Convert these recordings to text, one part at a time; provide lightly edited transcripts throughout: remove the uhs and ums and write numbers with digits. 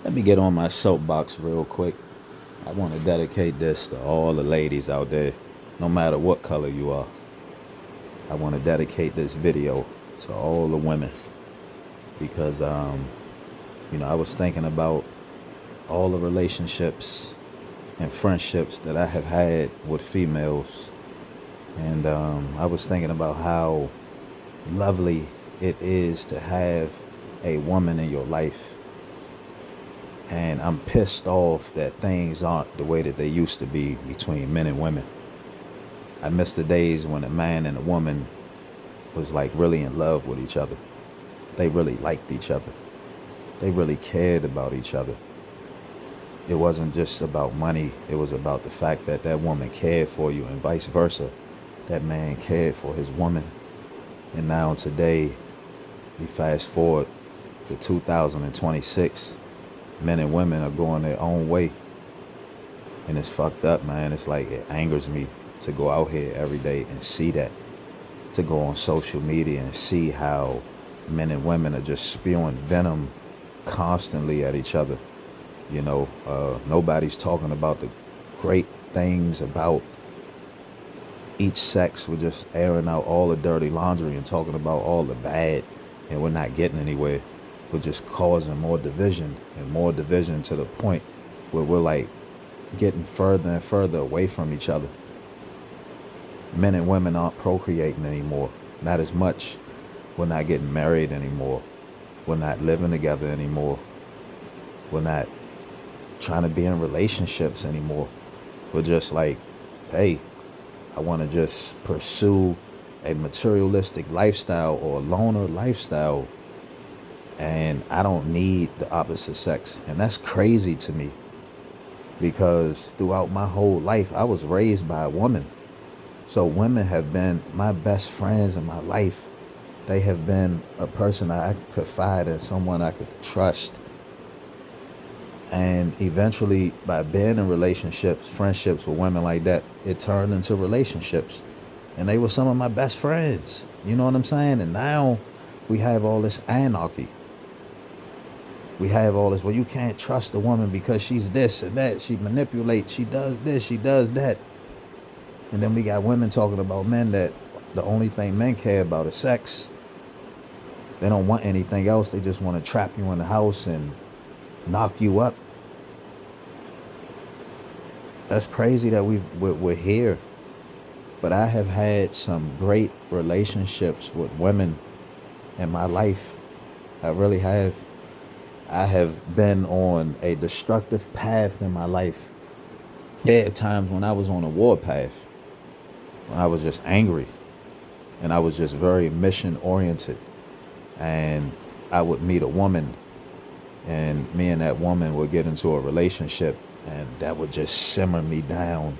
Let me get on my soapbox real quick. I want to dedicate this to all the ladies out there, no matter what color you are. I want to dedicate this video to all the women because, I was thinking about all the relationships and friendships that I have had with females. And I was thinking about how lovely it is to have a woman in your life. And I'm pissed off that things aren't the way that they used to be between men and women. I miss the days when a man and a woman was like really in love with each other. They really liked each other. They really cared about each other. It wasn't just about money. It was about the fact that that woman cared for you and vice versa. That man cared for his woman. And now today, we fast forward to 2026, men and women are going their own way. And it's fucked up, man. It's like it angers me to go out here every day and see that. To go on social media and see how men and women are just spewing venom constantly at each other. Nobody's talking about the great things about each sex. We're just airing out all the dirty laundry and talking about all the bad, and we're not getting anywhere. We're just causing more division and more division to the point where we're like getting further and further away from each other. Men and women aren't procreating anymore, not as much. We're not getting married anymore. We're not living together anymore. We're not trying to be in relationships anymore. We're just like, hey, I want to just pursue a materialistic lifestyle or a loner lifestyle, and I don't need the opposite sex. And that's crazy to me because throughout my whole life, I was raised by a woman. So women have been my best friends in my life. They have been a person I could confide in, someone I could trust. And eventually, by being in relationships, friendships with women like that, it turned into relationships. And they were some of my best friends. You know what I'm saying? And now we have all this anarchy. We have all this, well, you can't trust a woman because she's this and that. She manipulates. She does this. She does that. And then we got women talking about men that the only thing men care about is sex. They don't want anything else. They just want to trap you in the house and knock you up. That's crazy that we're here. But I have had some great relationships with women in my life. I really have. I have been on a destructive path in my life. There are times when I was on a war path, when I was just angry, and I was just very mission oriented. And I would meet a woman, and me and that woman would get into a relationship, and that would just simmer me down.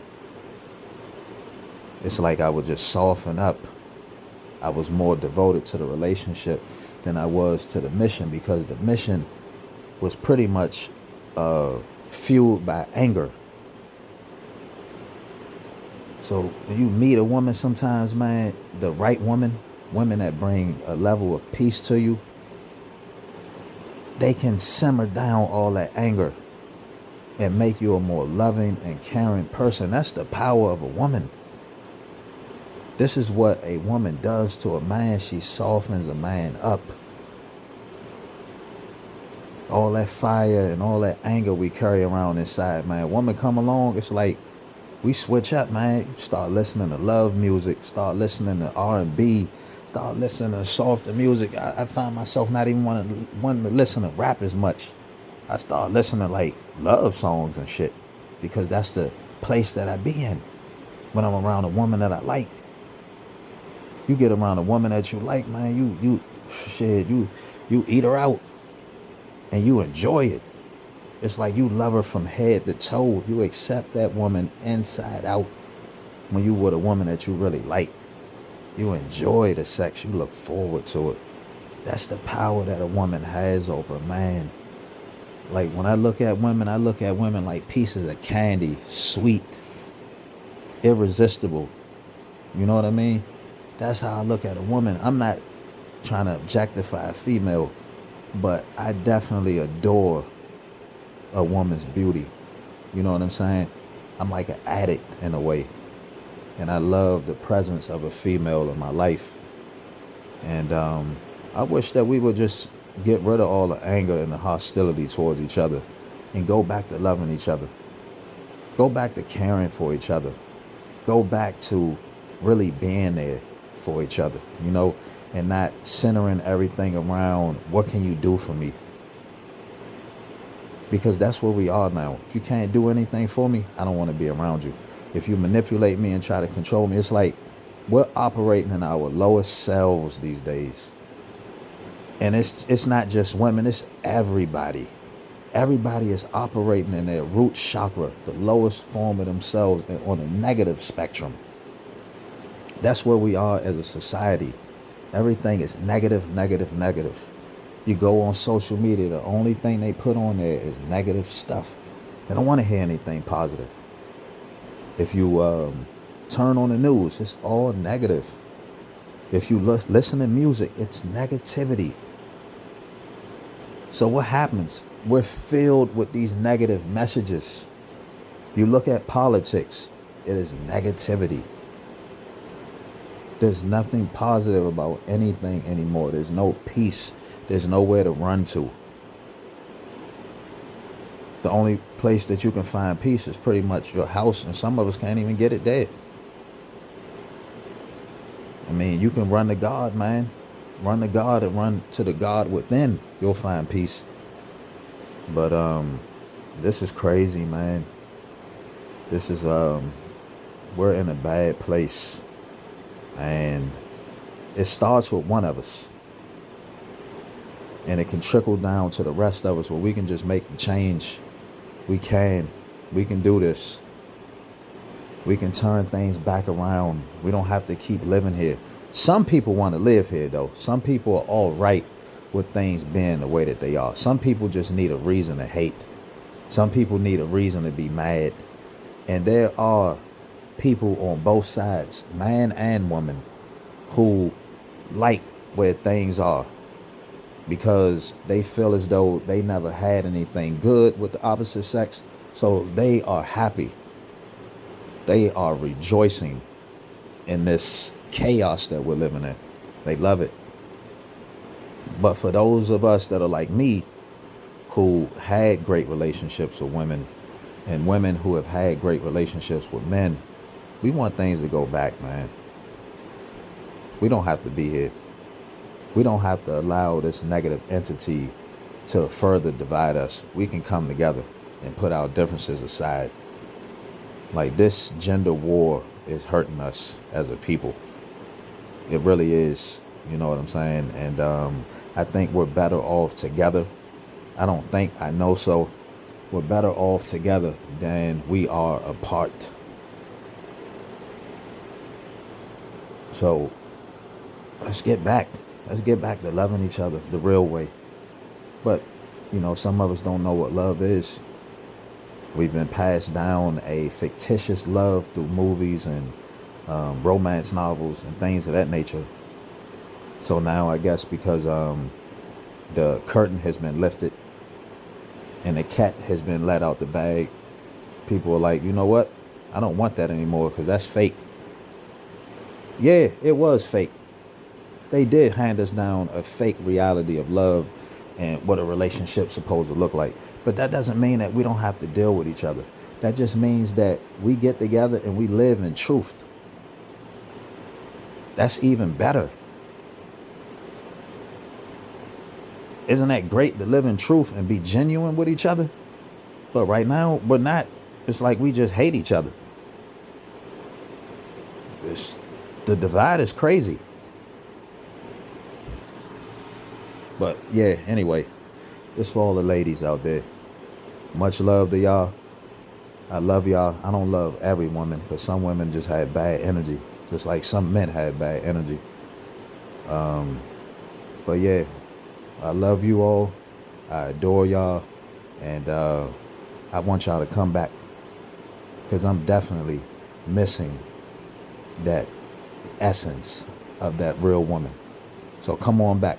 It's like I would just soften up. I was more devoted to the relationship than I was to the mission, because the mission was pretty much fueled by anger. So when you meet a woman sometimes, man, the right woman, women that bring a level of peace to you, they can simmer down all that anger and make you a more loving and caring person. That's the power of a woman. This is what a woman does to a man. She softens a man up. All that fire and all that anger we carry around inside, man. A woman come along, it's like we switch up, man. You start listening to love music, start listening to R&B, start listening to softer music. I find myself not even wanting to listen to rap as much. I start listening to like love songs and shit, because that's the place that I be in when I'm around a woman that I like. You get around a woman that you like, man, you eat her out and you enjoy it. It's like you love her from head to toe. You accept that woman inside out when you with a woman that you really like. You enjoy the sex. You look forward to it. That's the power that a woman has over a man. Like when I look at women like pieces of candy, sweet, irresistible. You know what I mean? That's how I look at a woman. I'm not trying to objectify a female, but I definitely adore a woman's beauty. You know what I'm saying? I'm like an addict in a way. And I love the presence of a female in my life. And I wish that we would just get rid of all the anger and the hostility towards each other and go back to loving each other. Go back to caring for each other. Go back to really being there for each other, and not centering everything around what can you do for me? Because that's where we are now. If you can't do anything for me, I don't want to be around you. If you manipulate me and try to control me, it's like we're operating in our lowest selves these days. And it's not just women, it's everybody. Everybody is operating in their root chakra, the lowest form of themselves, and on a negative spectrum. That's where we are as a society. Everything is negative, negative, negative. You go on social media, the only thing they put on there is negative stuff. They don't want to hear anything positive. If you turn on the news, it's all negative. If you listen to music, it's negativity. So what happens? We're filled with these negative messages. You look at politics, it is negativity. There's nothing positive about anything anymore. There's no peace. There's nowhere to run to. The only place that you can find peace is pretty much your house, and some of us can't even get it there. I mean, you can run to God, man. Run to God and run to the God within. You'll find peace. But this is crazy, man. This is we're in a bad place. And it starts with one of us. And it can trickle down to the rest of us where we can just make the change. We can do this. We can turn things back around. We don't have to keep living here. Some people want to live here, though. Some people are all right with things being the way that they are. Some people just need a reason to hate. Some people need a reason to be mad. And there are people on both sides, man and woman, who like where things are because they feel as though they never had anything good with the opposite sex. So they are happy. They are rejoicing in this chaos that we're living in. They love it. But for those of us that are like me, who had great relationships with women, and women who have had great relationships with men, we want things to go back, man. We don't have to be here. We don't have to allow this negative entity to further divide us. We can come together and put our differences aside. Like, this gender war is hurting us as a people. It really is. You know what I'm saying? And I think we're better off together. I don't think, I know so. We're better off together than we are apart. So let's get back. Let's get back to loving each other the real way. But, some of us don't know what love is. We've been passed down a fictitious love through movies and romance novels and things of that nature. So now I guess because the curtain has been lifted and the cat has been let out the bag, people are like, you know what? I don't want that anymore because that's fake. Yeah, it was fake. They did hand us down a fake reality of love and what a relationship's supposed to look like. But that doesn't mean that we don't have to deal with each other. That just means that we get together and we live in truth. That's even better. Isn't that great to live in truth and be genuine with each other? But right now, we're not. It's like we just hate each other. The divide is crazy. But yeah, anyway, this for all the ladies out there. Much love to y'all. I love y'all. I don't love every woman, because some women just had bad energy, just like some men had bad energy. But yeah, I love you all. I adore y'all. And I want y'all to come back, because I'm definitely missing that essence of that real woman. So come on back.